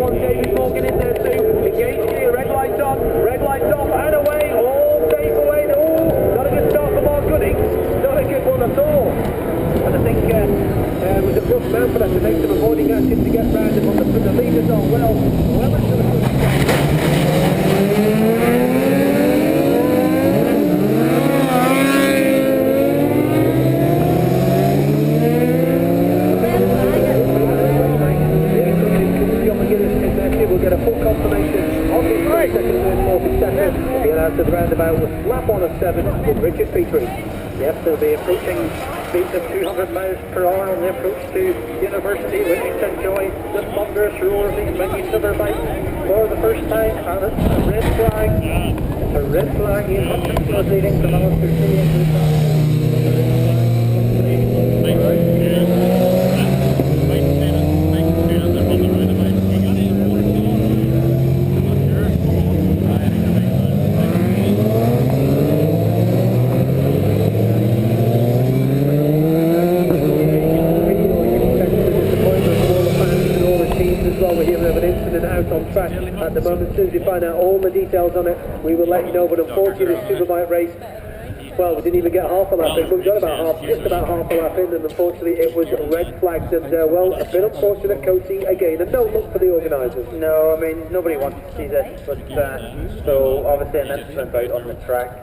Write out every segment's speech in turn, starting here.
one, David Morgan in there too. Engaged here, red lights on, and away, all safe away. Oh, not a good start for Mark Goodings, not a good one at all. And I think it was a rough man for that to make some avoiding action to get round him on the leaders on well into the we'll get a full confirmation of the second and fourth second. Being out to the roundabout with lap on at 7 with Richard Petrie. Yes, they'll be approaching speeds of 200 miles per hour on the approach to University, waiting to enjoy the thunderous roar of these mighty silver bikes for the first time. And it's a red flag. It's a red flag. Ian Hutchinson was leading from Alistair C into the top. At the moment, as soon as we find out all the details on it, we will let you know. But unfortunately, this Superbike race, well, we didn't even get half a lap in. We got just about half a lap in, and unfortunately, it was red flagged. And well, a bit unfortunate, Coatsy again, and no look for the organisers. No, I mean nobody wants to see this, but so obviously an incident out on the track.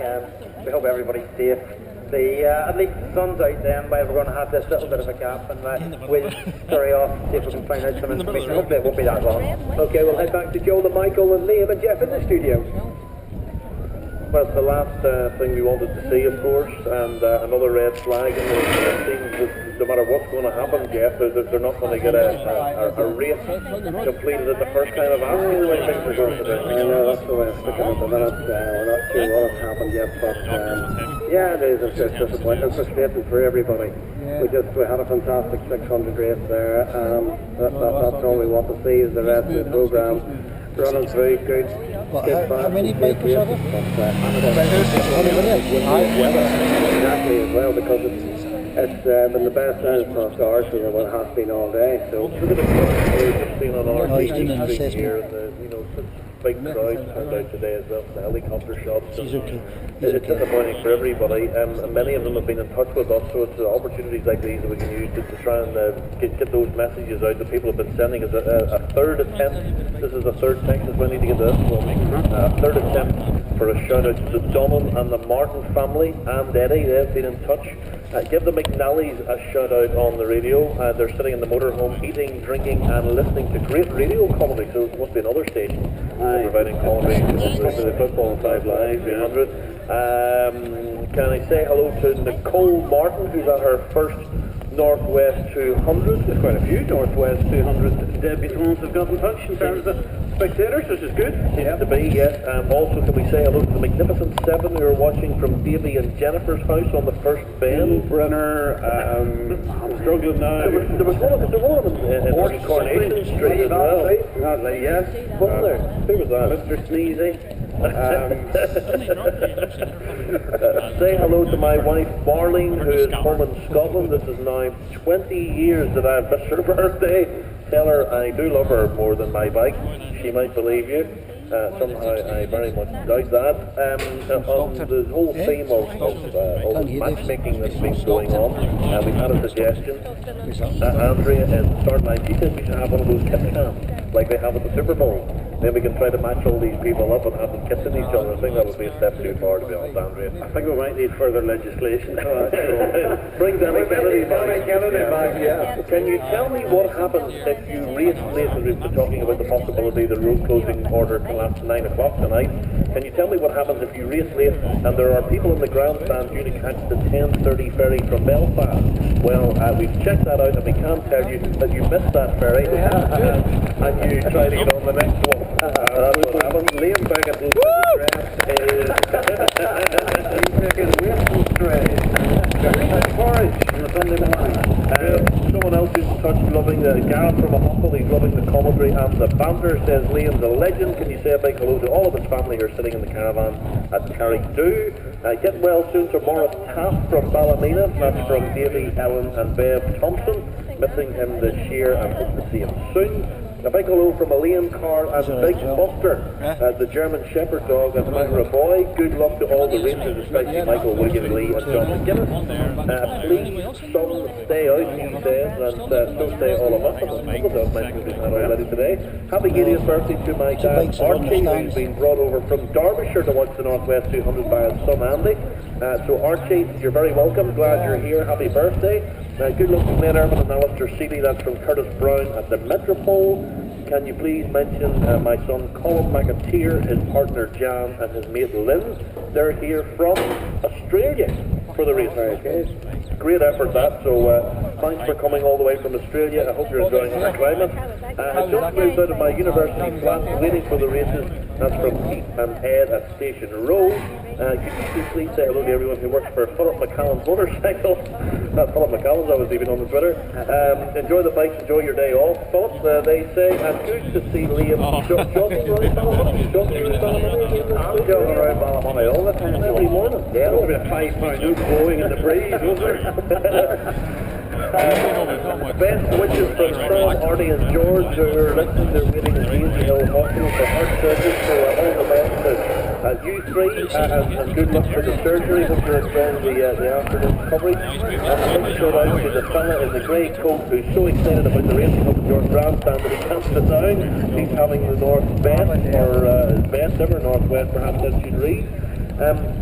We hope everybody's safe. At least the sun's out then, while we're going to have this little bit of a gap, and we'll scurry off, see if we can find out some information. Hopefully it won't be that long. Okay, we'll head back to Joel and Michael and Liam and Jeff in the studio. Well, it's the last thing we wanted to see, of course, and another red flag, and it seems that no matter what's going to happen, Jeff, they're not going to get a race completed at the first kind of asking the way things are going today. No, that's the way it's looking at the minute. We're not sure what has happened yet, but yeah, it is. It's just disappointing. It's frustrating for everybody. We had a fantastic 600 race there. That's all we want to see is the rest of the programme running through good. How many bikers are there? Exactly as well, because it's been the best time for stars for what has been all day. So look at the crowd we've seen on our TV here, and big crowd turned out today as well. The helicopter shots. It's disappointing for everybody. Many of them have been in touch with us, so it's opportunities like these that we can use to try and get those messages out that people have been sending. As a third attempt, this is the third text as we need to get this. A third attempt for a shout out to Donald and the Martin family and Eddie. They've been in touch. Give the McNallys a shout out on the radio. They're sitting in the motorhome eating, drinking and listening to great radio commentary, so it must be another station providing commentary for the Football 5 Live 300. Can I say hello to Nicole Martin, who's at her first Northwest 200. There's quite a few Northwest 200 debutants have got in touch in terms of spectators, which is good. Seems to be, yes. Also, can we say hello to the Magnificent Seven who are watching from Davy and Jennifer's house on the first bend? Brenner, I'm struggling now. There was one of them in Coronation Street as well. Yes. Wasn't there? Who was that? Mr. Sneezy. Say hello to my wife Marlene, who is home in Scotland. This is now 20 years that I've missed her birthday. Tell her I do love her more than my bike. She might believe you. Somehow I very much doubt that. On the whole theme of matchmaking that's been going on, we've had a suggestion. Andrea in the start line, she said we should have one of those kit cams like they have at the Super Bowl. Then we can try to match all these people up and have them kissing each other. I think that would be a step too far, to be honest, Andrea. I think we might need further legislation. Bring Danny Kennedy back. Yeah. Can you tell me what happens if you race late? We've been talking about the possibility the road closing order can last 9 o'clock tonight. Can you tell me what happens if you race late and there are people in the grandstand due to catch the 10:30 ferry from Belfast? Well, we've checked that out and we can't tell you that you missed that ferry and you try to get on the next one. That's what happens. Liam Beckett's address is he's taking wasteful strays. Porridge on the Sunday morning. Someone else who's in touch loving Gareth from Ahoppel, he's loving the commentary and the banter, says Liam's a legend. Can you say a big hello to all of his family who are sitting in the caravan at Carrickdoo? Get well soon to Morris Taft from Ballymena. That's from Davy, Ellen and Bev Thompson. Missing him this year and hope to see him soon. A big hello from a Liam Carr and Big Buster, the German Shepherd dog, and Michael Boy. Good luck to all the racers, especially Michael William Lee and John McGuinness. Please, some stay out, he says, and so stay all of us. I've mentioned this already today. Happy 80th birthday to my dad, Archie, who's been brought over from Derbyshire to watch the Northwest 200 by his son Andy. So Archie, you're very welcome. Glad you're here. Happy birthday. Good luck to Glenn Irvin and Alistair Seeley. That's from Curtis Brown at the Metropole. Can you please mention my son Colin McAteer, his partner Jan and his mate Lynn? They're here from Australia for the race. Great effort that, so thanks for coming all the way from Australia. I hope you're enjoying the climate. I just moved out of my university flat waiting for the races. That's from Pete and Ed at Station Road. Could you please say hello to everyone who works for Philip McCallum's motorcycle? Not Philip McCallum's, I was even on the Twitter. Enjoy the bikes, enjoy your day off, Philip, they say. And good to see Liam jogging around Ballymoney. I'm jogging around Ballymoney all the time, every morning. Yeah, there'll be a 5 pound note blowing in the breeze, was there? Best wishes from Sean, Artie and George, who are listening. They're waiting in Daisy Hill Hospital for heart surgery, so all the best to you three, and good luck for the surgery. Hope you're enjoying the afternoon coverage. And a big shout out to the fella in the grey coat who's so excited about the racing up at your grandstand that he can't sit down. He's having the North Best, or his best ever Northwest, perhaps that should read.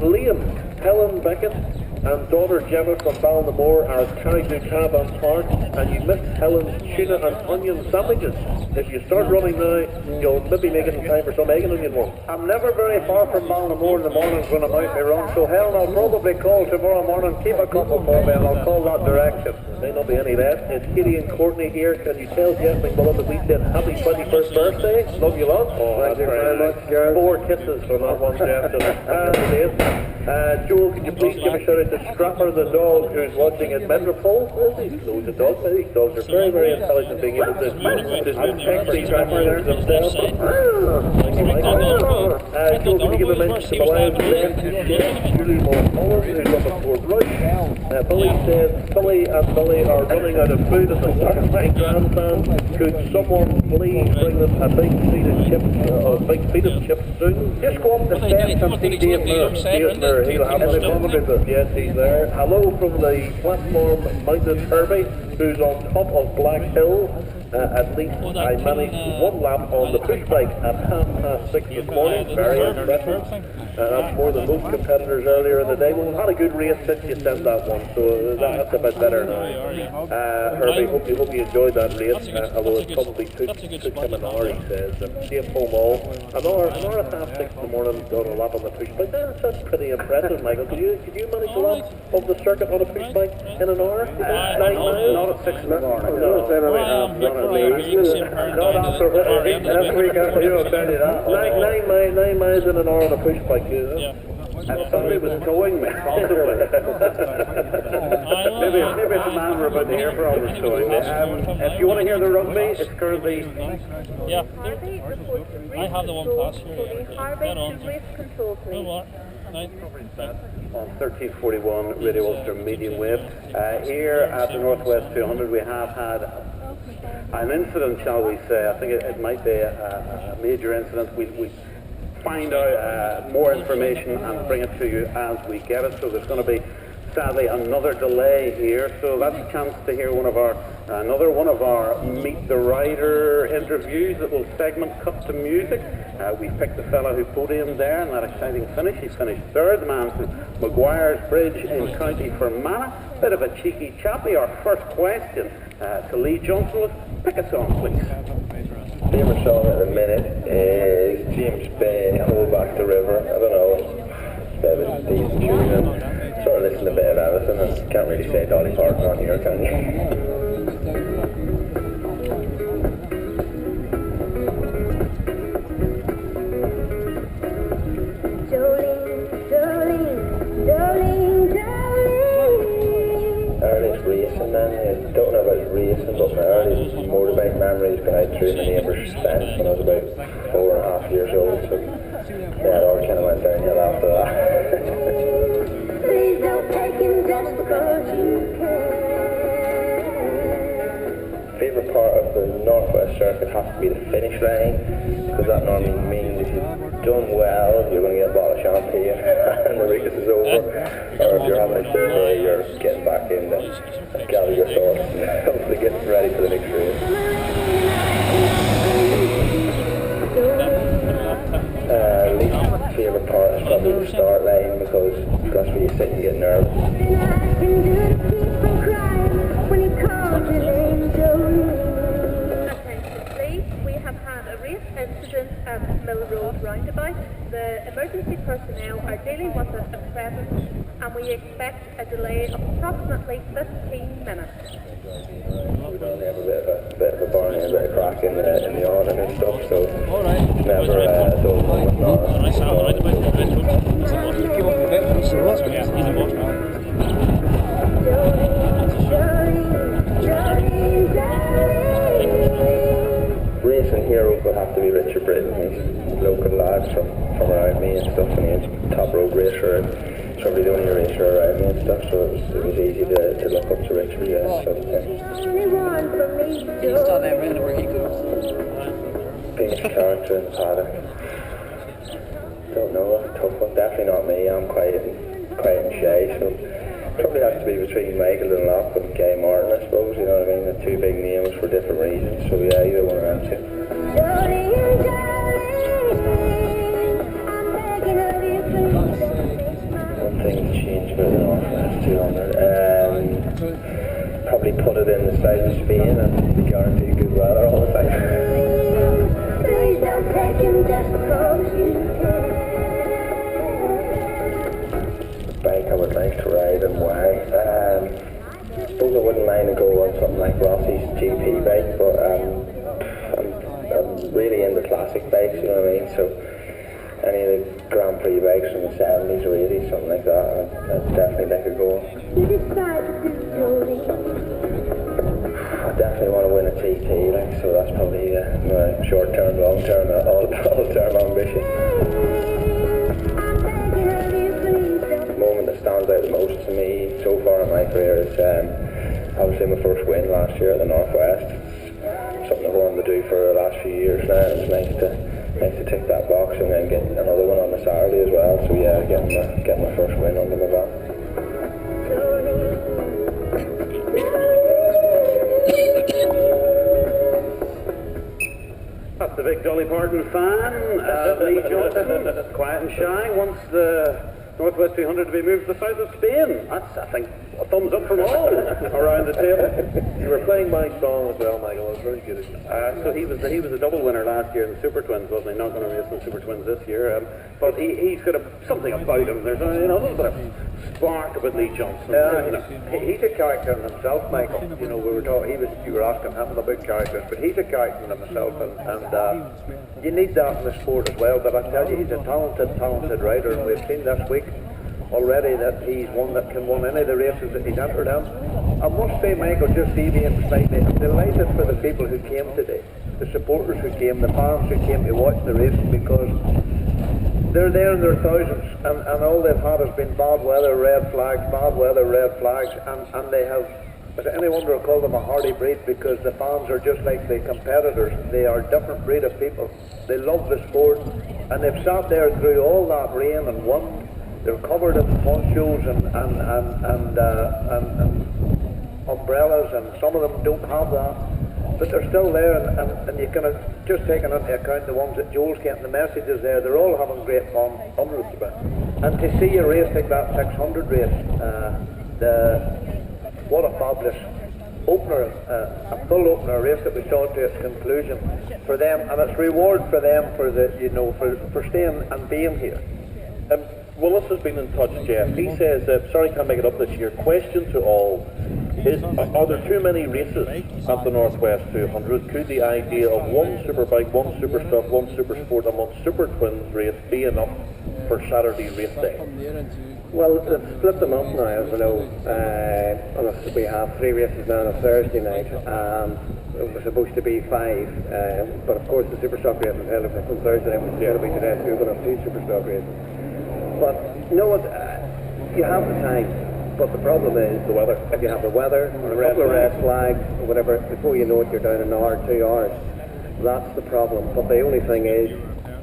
Liam, Helen Beckett, and daughter Gemma from Ballinamore are at Carrickview Caravan Park, and you missed Helen's tuna and onion sandwiches. If you start running now, you'll maybe make it in time for some egg and onion one. I'm never very far from Ballinamore in the mornings when I'm out my run, so Helen, I'll probably call tomorrow morning, keep a couple for me, and I'll call that direction. May not be any less. It's Kitty and Courtney here. Can you tell Jeff McMullen that we said happy 21st birthday? Love you lot. Oh, thank you very much, Gareth. 4 kisses for that one, Jeff. Joel, can you please give a shout out to Scrapper the dog who's watching at Metropole? These loads of dogs. These dogs are very, very intelligent, being able to check these trappers themselves. Joel, can you give a mention to Malaya Glenn, Julie Mulholland, who's up at Fort Roach? Billy says Billy and Billy are running out of food at the start of my grandstand. Could someone please bring them a big feed of chips, soon? Just go up the steps and see Dave Moore. He'll have the comment with us. Yes, he's there. Hello from the platform Mountain Herbie, who's on top of Black Hill. At least I managed 1 lap on the push bike at 6:30 this morning. Very impressive. That's more than most competitors earlier in the day. Well, we've had a good race since you sent that one, so that's a bit better now. Herbie, hope you enjoyed that race, although it probably took him an hour, he says. Safe home all. An hour at 5:30 in the morning, got a lap on the push bike. That's pretty impressive, Michael. Could you manage a lap of the circuit on a push bike in an hour? 9 miles? Not at 6 in the morning. No, 9 miles in an hour on a push bike, and somebody was towing me. maybe it's a man we're about to hear from was towing me. If you want to hear the rugby, it's currently... Yeah, I have the one pass here. On 1341 Radio Ulster medium wave. Here at the Northwest 200 we have had an incident, shall we say. I think it might be a major incident. We find out more information and bring it to you as we get it. So there's going to be, sadly, another delay here. So that's a chance to hear another one of our Meet the Rider interviews, little segment cut to music. We picked the fellow who podiumed there in that exciting finish. He finished third, the man from Maguire's Bridge in County Fermanagh. Bit of a cheeky chappy. Our first question to Lee Johnson was, pick a song, please. Favorite song at the minute is James Bay, Hold Back the River. I don't know, it's a bit of a decent tune, and sort of listen to a bit of everything, and can't really say Dolly Parton on here, can you? Earliest racing, man, I don't know about racing, but my earliest motorbike memories going out through my neighbour's fence when I was about 4.5 years old, so yeah, it all kind of went downhill after that. Please don't take him just because you can. Favourite part of the the Northwest Circuit has to be the finish line, because that normally means if you've done well, you're going to get a bottle of champagne and the race is over. Or if you're having a shit day, you're getting back in to gather your thoughts and hopefully getting ready for the next race. Least favourite part is probably the start line, because that's where you sit and get nervous. We have had a race incident at Mill Road Roundabout. The emergency personnel are dealing with it at present, and we expect a delay of approximately 15 minutes. We normally have a bit of a burn and a bit of crack in the awning and stuff, so it's never a dull moment. Racing hero would have to be Richard Britton. He's local lads from around me and stuff, and he's a top road racer and probably the only racer around me and stuff, so it was easy to look up to Richard, yeah. So, He's done everywhere he goes. Biggest character in the paddock. Don't know, a tough one. Definitely not me. I'm quiet and shy, so probably has to be between Michael Dunlop and Gay Martin, I suppose, you know what I mean? The two big names for different reasons, so yeah, either one of them two. One thing to change about the Northwest 200, probably put it in the south of Spain and be guaranteed good weather all the time. Bike I would like to ride and why. I suppose I wouldn't mind to go on something like Rossi's GP bike, but I'm really into classic bikes, you know what I mean? So any of the Grand Prix bikes from the 70s or 80s, something like that, I'd definitely like to go on. I definitely want to win a TT, like, so that's probably my short-term, long-term, all-term ambition. That stands out the most to me so far in my career is obviously my first win last year at the Northwest. It's something I've wanted to do for the last few years now, and it's nice to tick that box and then get another one on the Saturday as well. So yeah, getting my first win under my belt. That's the big Dolly Parton fan, Lee Johnson, quiet and shy, wants the Northwest 200 to be moved to the south of Spain. That's, I think, a thumbs up from all around the table. You were playing my song as well, Michael. It was very good. So he was a double winner last year in the Super Twins, wasn't he? Not going to race in the Super Twins this year, but he's got something about him. There's a little bit of spark about Lee Johnson. He's a character in himself, Michael. You know, we were talking. You were asking him about characters, but he's a character in himself, and you need that in the sport as well. But I tell you, he's a talented rider, and we've seen this week already that he's one that can win any of the races that he's entered in. I must say, Michael, just deviating slightly, I'm delighted for the people who came today, the supporters who came, the fans who came to watch the race, because they're there in their thousands, and all they've had has been bad weather, red flags, and they have, if any wonder, I call them a hardy breed, because the fans are just like the competitors. They are a different breed of people. They love the sport, and they've sat there through all that rain and wind. They're covered in ponchos and umbrellas, and some of them don't have that, but they're still there, and you can just taking into account the ones that Joel's getting the messages there. They're all having great fun, hundreds of it. And to see a race like that 600 race, what a fabulous opener, a full opener race that we saw to its conclusion for them, and it's reward for them for the for staying and being here. Willis has been in touch, Jeff. He says, sorry, can't make it up this year. Question to all: are there too many races at the Northwest 200? Could the idea of one superbike, one super stuff, one super sport, and one super twins race be enough for Saturday race day? Well, they've split them up now, as we know. We have 3 races now on a Thursday night. It was supposed to be 5, but of course the super stock race is held from Thursday night, which is going to be today, so we're going to have 2 super stock races. But you know what, you have the time. But the problem is the weather. If you have the weather, or a couple of red flags, or whatever, before you know it, you're down an hour, 2 hours. That's the problem. But the only thing is,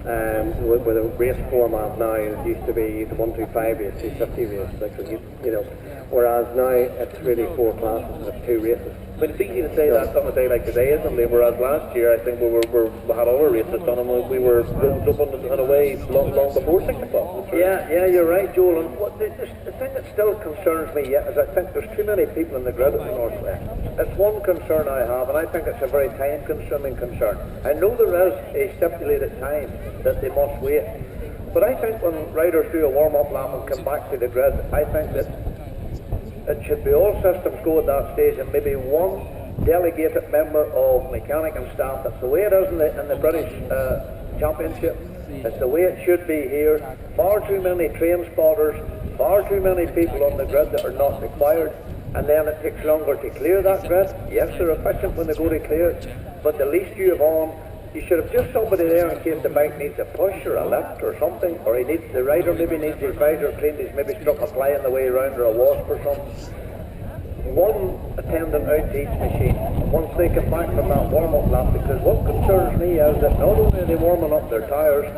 with a race format now, it used to be the 125 race, 250 race, like, you know, whereas now it's really 4 classes with 2 races. But it's easy to say that on a day like today, isn't it? Whereas last year, I think we had all our races done, and we were rolled up on a way long before 6 o'clock. Yeah, you're right, Joel. And the thing that still concerns me yet is I think there's too many people in the grid at the Northwest. It's one concern I have, and I think it's a very time-consuming concern. I know there is a stipulated time that they must wait, but I think when riders do a warm-up lap and come back to the grid, I think that it should be all systems go at that stage, and maybe one delegated member of mechanic and staff. That's the way it is in the British Championship. It's the way it should be here. Far too many train spotters, far too many people on the grid that are not required, and then it takes longer to clear that grid. Yes, they're efficient when they go to clear, but the least you have on, you should have just somebody there in case the bike needs a push or a lift or something, or the rider maybe needs his visor cleaned, he's maybe struck a fly on the way around or a wasp or something. One attendant out to each machine once they come back from that warm-up lap, because what concerns me is that not only are they warming up their tyres,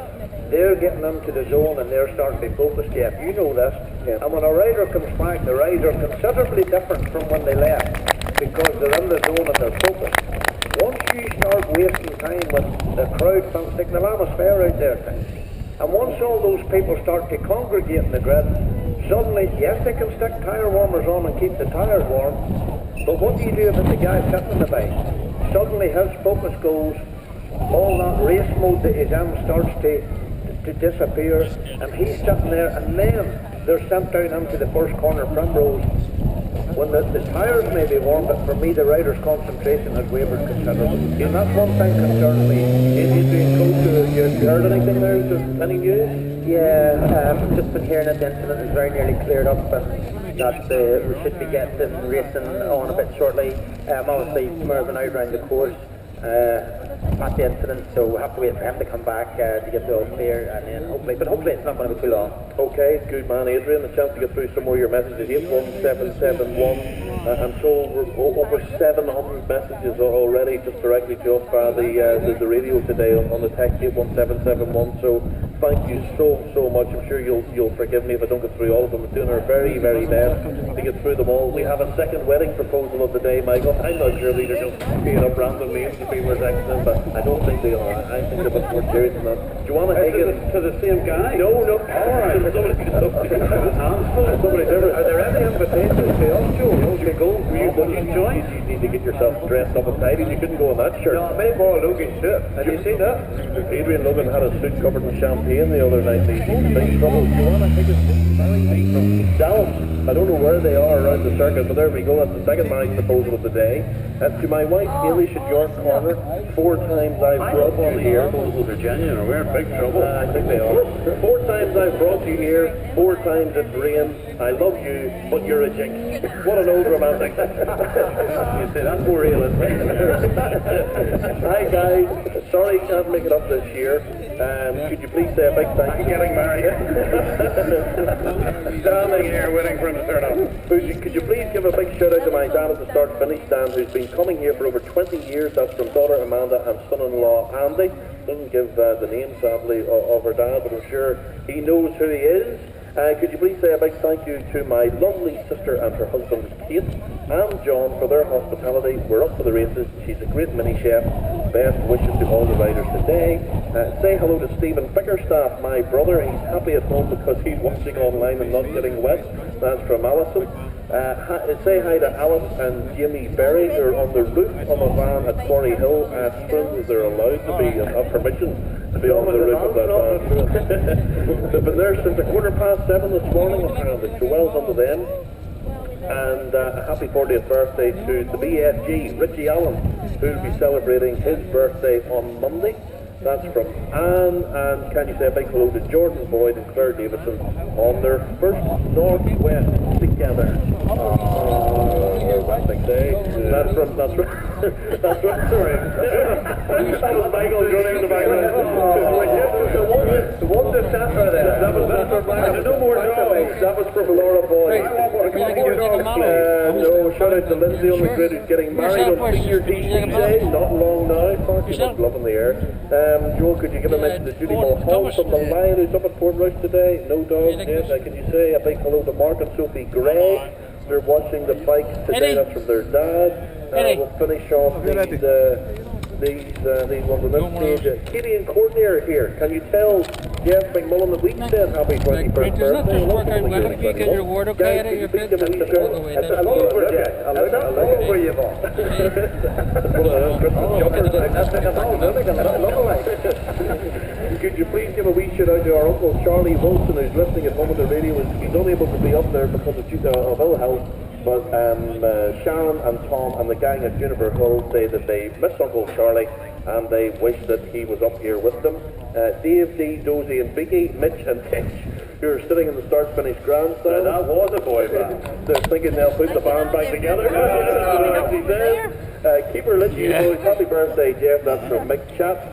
they're getting into the zone and they're starting to be focused. Yeah, you know this. Yeah. And when a rider comes back, the rides are considerably different from when they left, because they're in the zone and they're focused. Once you start wasting time with the crowd, it's like the Lammas Fair out there, and once all those people start to congregate in the grid, suddenly, yes, they can stick tyre warmers on and keep the tyres warm, but what do you do if it's the guy sitting in the bike? Suddenly his focus goes, all that race mode that he's in starts to disappear, and he's sitting there, and then they're sent down into the first corner primrose when the tyres may be warm, but for me the rider's concentration has wavered considerably. And that's one thing concerns me. Adrian Coates, you heard anything there? Is there any news? Yeah, just been hearing that the incident is very nearly cleared up, and that we should be getting racing on a bit shortly. Obviously, Mervyn out round the course at the incident, so we'll have to wait for him to come back to get the all clear, and then hopefully it's not going to be too long. Okay, good man, Adrian. A chance to get through some more of your messages. 81771. I'm told we're over 700 messages already just directly to us via the radio today on the text 81771. So thank you so much. I'm sure you'll forgive me if I don't get through all of them. We're doing our very best to get through them all. We have a second wedding proposal of the day, Michael. I'm not sure these are just picking up random names to people as accident, but I don't think they are. I think they're a bit more serious than that. Do you want to take it to the same guy? No. All right. Somebody different. Are there any invitations to us, Joe? You go. Would you join? You need to get yourself dressed up and tidy. You couldn't go in that shirt. No, maybe Paul Logan's suit. Have you seen that? Adrian Logan had a suit covered in champagne the other night. He's in big trouble. Do you want to take it from Dallas? I don't know where they are around the circuit, but there we go. That's the second marriage proposal of the day. To my wife, Eilish at York Corner, 4 times I've brought you here. Proposals are genuine, or we're in big trouble. I think they are. 4 times I've brought you here, 4 times it's rained. I love you, but you're a jinx. What an old romantic. You say that's more real, isn't it? Hi guys, sorry can't make it up this year. Could you please say a big thank you? Getting married. Standing here waiting for him to turn up. Could you please give a big shout out to my dad at the start finish stand, who's been coming here for over 20 years. That's from daughter Amanda and son-in-law Andy. Doesn't give the name sadly of her dad, but I'm sure he knows who he is. Could you please say a big thank you to my lovely sister and her husband Kate and John for their hospitality. We're up for the races. She's a great mini chef. Best wishes to all the riders today. Say hello to Stephen Bickerstaff, my brother. He's happy at home because he's watching online and not getting wet. That's from Alison. Say hi to Alice and Jimmy Berry, who are on the roof of a van at Quarry Hill. Springs, they're allowed to be and have permission to be on the roof of that van. They've been there since 7:15 this morning, apparently, so well done to them. And a happy 40th birthday to the BFG, Richie Allen, who will be celebrating his birthday on Monday. That's from Anne, and can you say a big hello to Jordan Boyd and Claire Davison on their first Northwest together. Romantic day. That's from sorry. That was Michael running in the background. The one that sat right there. That was Mr. Black. No more noise. That was from Laura Boyd. out to Lindsay on the grid, who's getting married on Senior TV Day. Not long now. Party much love in the air. Joel, could you give a mention to Judy Mulholland from the Lion, who's up at Portrush today? No dogs. Yes. Can you say a big hello to Mark and Sophie Gray? They're watching the bikes today. That's from their dad. We'll finish off these ones on this stage. Katie and Courtney are here. Can you tell Jeff McMullen that we said happy 21st birthday? Doesn't this work out well if you get your word okay out of your bid? A lot over, Jeff. A lot over you, Bob. Could you please give a wee shout out to our Uncle Charlie Wilson, who's listening at home on the radio? He's unable to be up there because of ill health. But Sharon and Tom and the gang at Juniper Hill say that they miss Uncle Charlie and they wish that he was up here with them. Dave, Dee, Dozy and Vicky, Mitch and Titch, who are sitting in the start-finish grandstand. That was a boy band. They're thinking they'll put the band back together. Keeper Litchie boys, happy birthday, Jeff. That's from Mick Chat.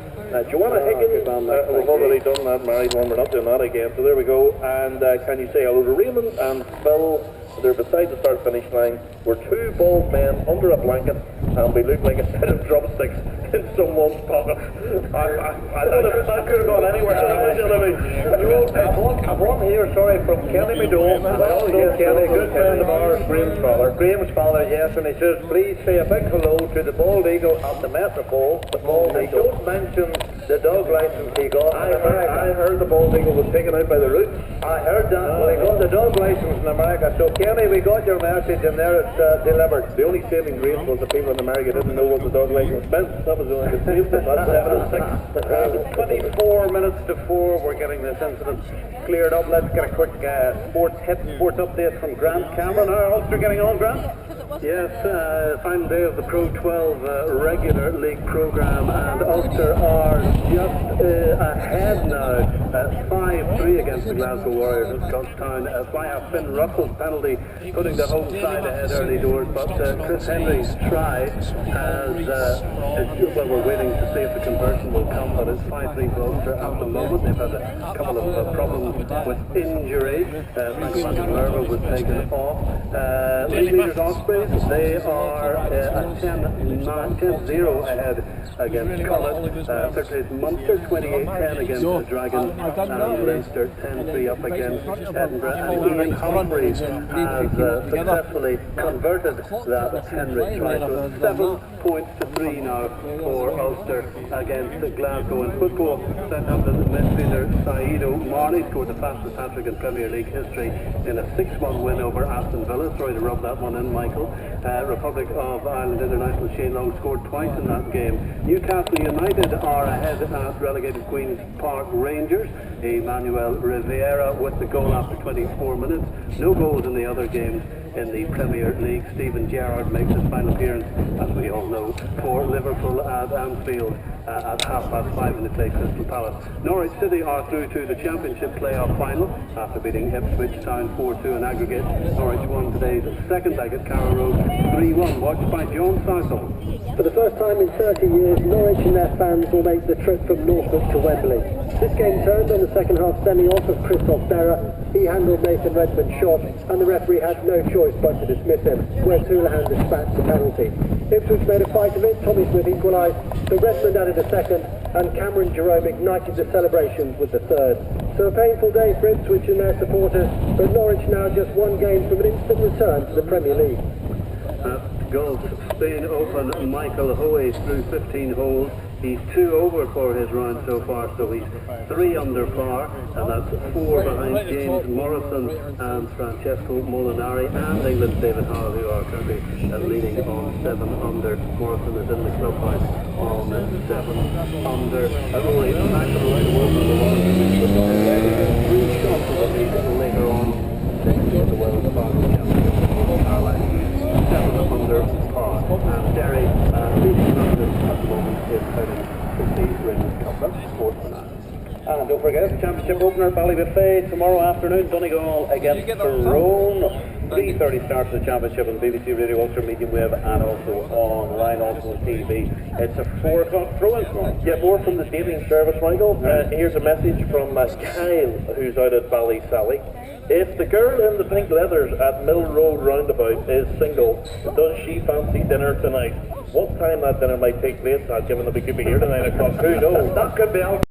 Joanna Higgins, we've already done that married one, we're not doing that again, so there we go. And can you say hello to Raymond and Phil? They're beside the start-finish line. We're two bald men under a blanket, and we look like a set of drumsticks in someone's pocket. I don't know if that could have gone anywhere. I've one here, sorry, from Kenny Meadow. Also, Kenny, a good friend of ours, Graham's father. Graham's father, yes, and he says, please say a big hello to the bald eagle at the Metropole. The bald eagle. Don't mention the dog license he got. I heard the bald eagle was taken out by the roots. I heard that. Well, he got the dog license in America. So, Kenny, we got your message, and there it's delivered. The only saving grace was the people in America didn't know what the dog license meant. That was the only good save. That's 24 minutes to 4. We're getting this incident cleared up. Let's get a quick sports update from Grant Cameron. How are Ulster getting on, Grant? Yes, final day of the Pro 12 regular league programme, and Ulster are just ahead now, 5-3 against the Glasgow Warriors at Scotstown by a Finn Russell's penalty, putting the home side ahead early doors. But Chris Henry's try has, well, we're waiting to see if the conversion will come, but it's 5-3 for Ulster at the moment. They've had a couple of problems with injury. Michael Merva was taken off. League leaders Ospreys, they are at 10-0 ahead against Connacht. Third place Munster 28-10 against the Dragons, and Leinster 10-3 up against Edinburgh. And Ian Humphreys has successfully converted that Henry try. So 7 points to 3 now for Ulster against Glasgow. In football, Southampton midfielder Saido Marnie scored the fastest hat-trick in Premier League history in a 6-1 win over Aston Villa. Sorry to rub that one in, Michael. Republic of Ireland international Shane Long scored twice in that game. Newcastle United are ahead at relegated Queen's Park Rangers. Emmanuel Rivera with the goal after 24 minutes. No goals in the other games in the Premier League. Stephen Gerrard makes his final appearance, as we all know, for Liverpool at Anfield at 5:30 when they play Crystal Palace. Norwich City are through to the Championship playoff final after beating Ipswich Town 4-2 in aggregate. Norwich won today's second leg at Carrow Road 3-1, watched by John Southall. For the first time in 30 years, Norwich and their fans will make the trip from Norfolk to Wembley. This game turned on the second half sending off of Christoph Berra. He handled Nathan Redmond's shot, and the referee had no choice but to dismiss him, where Houlihan dispatched the penalty. Ipswich made a fight of it, Tommy Smith equalised, so Redmond added a second, and Cameron Jerome ignited the celebrations with the third. So a painful day for Ipswich and their supporters, but Norwich now just one game from an instant return to the Premier League. Golf Spain Open, Michael Hoey through 15 holes. He's 2 over for his round so far, so he's 3 under par, and that's 4 behind James Morrison and Francesco Molinari, and England's David Howell, who are currently leading on 7 under. Morrison is in the clubhouse on 7 under. Only national award for the one with 3 shots of the lead later on, taking the World Championship in Caroline. 7 under par, and Derry leading London at the moment is heading to the Rings Cup. That's sports for now. And don't forget, the Championship opener, Ballybuffet tomorrow afternoon, Donegal against Tyrone. 3:30 starts the Championship on BBC Radio Ulster Medium Wave and also online, also on TV. It's a 4 o'clock throw-in tomorrow. Get more from the stadium service, Michael. Here's a message from Kyle, who's out at Ballysally. If the girl in the pink leathers at Mill Road Roundabout is single, does she fancy dinner tonight? What time that dinner might take place, given that we could be here tonight o'clock, who knows? That could be